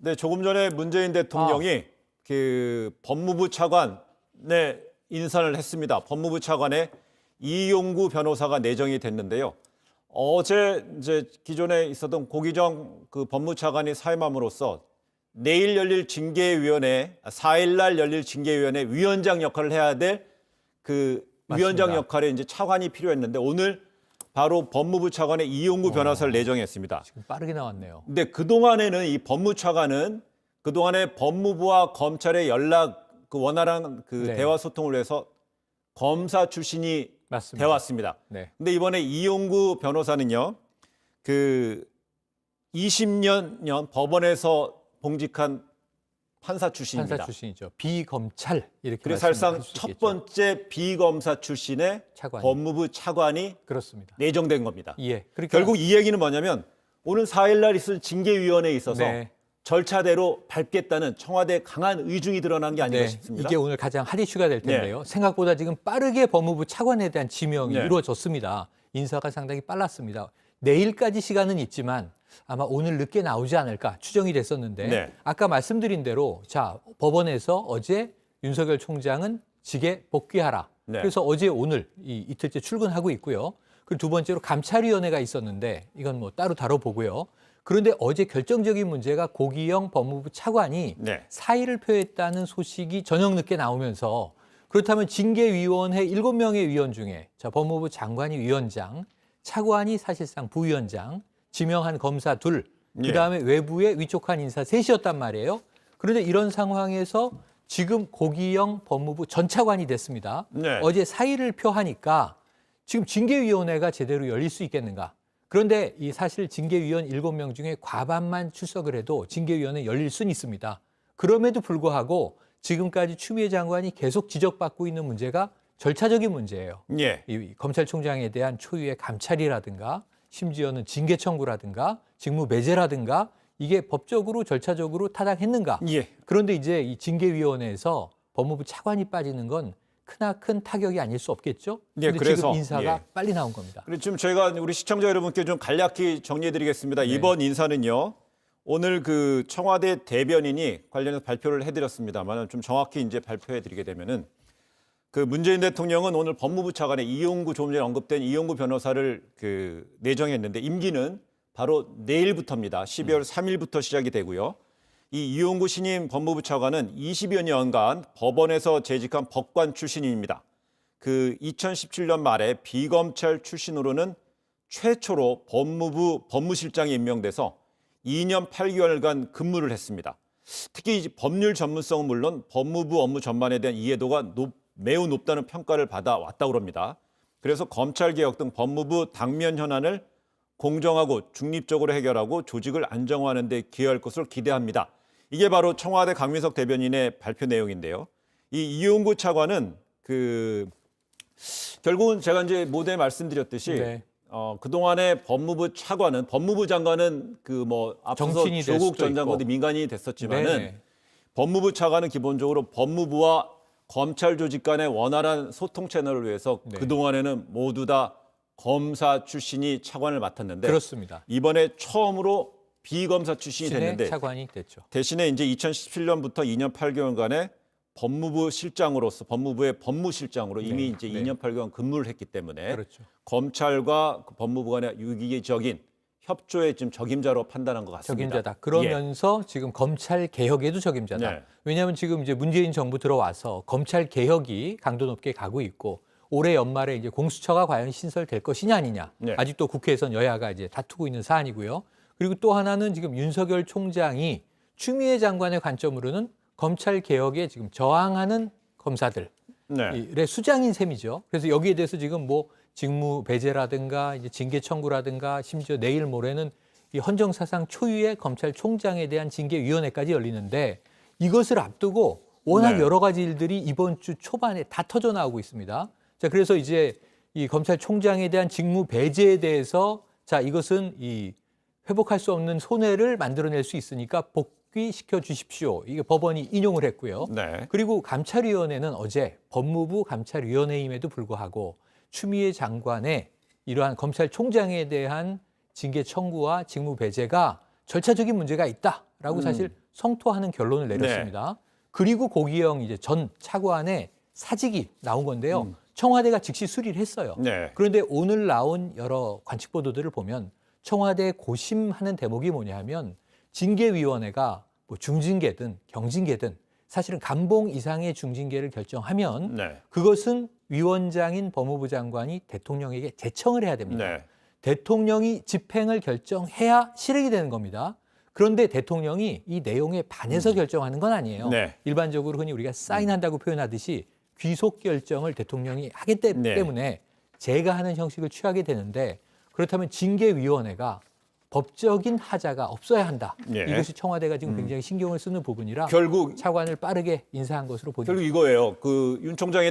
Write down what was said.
네, 조금 전에 문재인 대통령이 그 법무부 차관에 인선을 했습니다. 법무부 차관에 이용구 변호사가 내정이 됐는데요. 어제 이제 기존에 있었던 고기정 그 법무차관이 사임함으로써 내일 열릴 징계위원회, 4일날 열릴 징계위원회 위원장 역할을 해야 될 그 위원장 역할에 이제 차관이 필요했는데 오늘 바로 법무부 차관에 이용구 변호사를 내정했습니다. 지금 빠르게 나왔네요. 근데 그동안에는 이 법무차관은 그동안에 법무부와 검찰의 연락 그 원활한 그 네. 대화 소통을 위해서 검사 출신이 맞습니다. 되어왔습니다. 네. 근데 이번에 이용구 변호사는요. 그 20년 법원에서 봉직한 판사 출신입니다. 판사 출신이죠. 비검찰 이렇게 그래서 사실상 말씀할 수 첫 있겠죠. 번째 비검사 출신의 차관이. 법무부 차관이 그렇습니다. 내정된 겁니다. 예. 그러니까 결국 이 얘기는 뭐냐면 오늘 4일날 있을 징계위원회에 있어서 네. 절차대로 밟겠다는 청와대의 강한 의중이 드러난 게 아닌가 네, 싶습니다. 이게 오늘 가장 핫 이슈가 될 텐데요. 생각보다 지금 빠르게 법무부 차관에 대한 지명이 네. 이루어졌습니다. 인사가 상당히 빨랐습니다. 내일까지 시간은 있지만 아마 오늘 늦게 나오지 않을까 추정이 됐었는데 네. 아까 말씀드린 대로 자 법원에서 어제 윤석열 총장은 직에 복귀하라. 네. 그래서 어제 오늘 이틀째 출근하고 있고요. 그리고 두 번째로 감찰위원회가 있었는데 이건 뭐 따로 다뤄보고요. 그런데 어제 결정적인 문제가 고기영 법무부 차관이 네. 사의를 표했다는 소식이 저녁 늦게 나오면서 그렇다면 징계위원회 7명의 위원 중에 자 법무부 장관이 위원장, 차관이 사실상 부위원장, 지명한 검사 둘, 그다음에 외부에 위촉한 인사 셋이었단 말이에요. 그런데 이런 상황에서 지금 고기영 법무부 전 차관이 됐습니다. 네. 어제 사의를 표하니까 지금 징계위원회가 제대로 열릴 수 있겠는가? 그런데 이 사실 징계위원 7명 중에 과반만 출석을 해도 징계위원회 열릴 수는 있습니다. 그럼에도 불구하고 지금까지 추미애 장관이 계속 지적받고 있는 문제가 절차적인 문제예요. 예. 이 검찰총장에 대한 초유의 감찰이라든가 심지어는 징계 청구라든가 직무 배제라든가 이게 법적으로 절차적으로 타당했는가? 예. 그런데 이제 이 징계위원회에서 법무부 차관이 빠지는 건 크나큰 타격이 아닐 수 없겠죠? 네, 근데 그래서, 지금 인사가 예. 빨리 나온 겁니다. 그리고 지금 저희가 우리 시청자 여러분께 좀 간략히 정리해드리겠습니다. 네. 이번 인사는요. 오늘 그 청와대 대변인이 관련해서 발표를 해드렸습니다만 좀 정확히 이제 발표해드리게 되면은 그 문재인 대통령은 오늘 법무부 차관에 이용구 조금 전에 언급된 이용구 변호사를 그 내정했는데 임기는 바로 내일부터입니다. 12월 3일부터 시작이 되고요. 이 이용구 신임 법무부 차관은 20여 년간 법원에서 재직한 법관 출신입니다. 그 2017년 말에 비검찰 출신으로는 최초로 법무부 법무실장에 임명돼서 2년 8개월간 근무를 했습니다. 특히 이 법률 전문성은 물론 법무부 업무 전반에 대한 이해도가 매우 높다는 평가를 받아왔다고 합니다. 그래서 검찰개혁 등 법무부 당면 현안을 공정하고 중립적으로 해결하고 조직을 안정화하는 데 기여할 것으로 기대합니다. 이게 바로 청와대 강민석 대변인의 발표 내용인데요. 이 이용구 차관은 그 결국은 제가 이제 모두에 말씀드렸듯이 네. 그동안의 법무부 차관은 법무부 장관은 그 뭐 앞서서 정치인이 될 조국 수도 전 장관도 있고. 민간인이 됐었지만은 네네. 법무부 차관은 기본적으로 법무부와 검찰 조직 간의 원활한 소통 채널을 위해서 네. 그동안에는 모두 다 검사 출신이 차관을 맡았는데 그렇습니다. 이번에 처음으로 비검사 출신이 됐는데 차관이 됐죠. 대신에 이제 2017년부터 2년 8개월간의 법무부 실장으로서 법무부의 법무실장으로 이미 이제 네. 2년 8개월 근무를 했기 때문에 그렇죠. 검찰과 그 법무부 간의 유기적인 협조의 지금 적임자로 판단한 것 같습니다. 적임자다. 그러면서 지금 검찰 개혁에도 적임자다. 네. 왜냐하면 지금 이제 문재인 정부 들어와서 검찰 개혁이 강도 높게 가고 있고 올해 연말에 이제 공수처가 과연 신설될 것이냐 아니냐. 네. 아직도 국회에선 여야가 이제 다투고 있는 사안이고요. 그리고 또 하나는 지금 윤석열 총장이 추미애 장관의 관점으로는 검찰 개혁에 지금 저항하는 검사들의 네. 수장인 셈이죠. 그래서 여기에 대해서 지금 뭐 직무 배제라든가 이제 징계 청구라든가 심지어 내일 모레는 이 헌정사상 초유의 검찰총장에 대한 징계위원회까지 열리는데 이것을 앞두고 워낙 네. 여러 가지 일들이 이번 주 초반에 다 터져 나오고 있습니다. 자, 그래서 이제 이 검찰총장에 대한 직무 배제에 대해서 자, 이것은 이 회복할 수 없는 손해를 만들어낼 수 있으니까 복귀시켜 주십시오. 이게 법원이 인용을 했고요. 네. 그리고 감찰위원회는 어제 법무부 감찰위원회임에도 불구하고 추미애 장관의 이러한 검찰총장에 대한 징계 청구와 직무 배제가 절차적인 문제가 있다. 된다라고 사실 성토하는 결론을 내렸습니다. 그리고 고기영 이제 전 차관의 사직이 나온 건데요. 청와대가 즉시 수리를 했어요. 네. 그런데 오늘 나온 여러 관측 보도들을 보면 청와대에 고심하는 대목이 뭐냐 하면 징계위원회가 뭐 중징계든 경징계든 사실은 감봉 이상의 중징계를 결정하면 네. 그것은 위원장인 법무부 장관이 대통령에게 제청을 해야 됩니다. 네. 대통령이 집행을 결정해야 실행이 되는 겁니다. 그런데 대통령이 이 내용에 반해서 결정하는 건 아니에요. 네. 일반적으로 흔히 우리가 사인한다고 표현하듯이 귀속 결정을 대통령이 하기 네. 때문에 제가 하는 형식을 취하게 되는데 그렇다면 징계위원회가 법적인 하자가 없어야 한다. 네. 이것이 청와대가 지금 굉장히 신경을 쓰는 부분이라 결국 차관을 빠르게 인사한 것으로 보입니다. 이거예요. 그 윤 총장의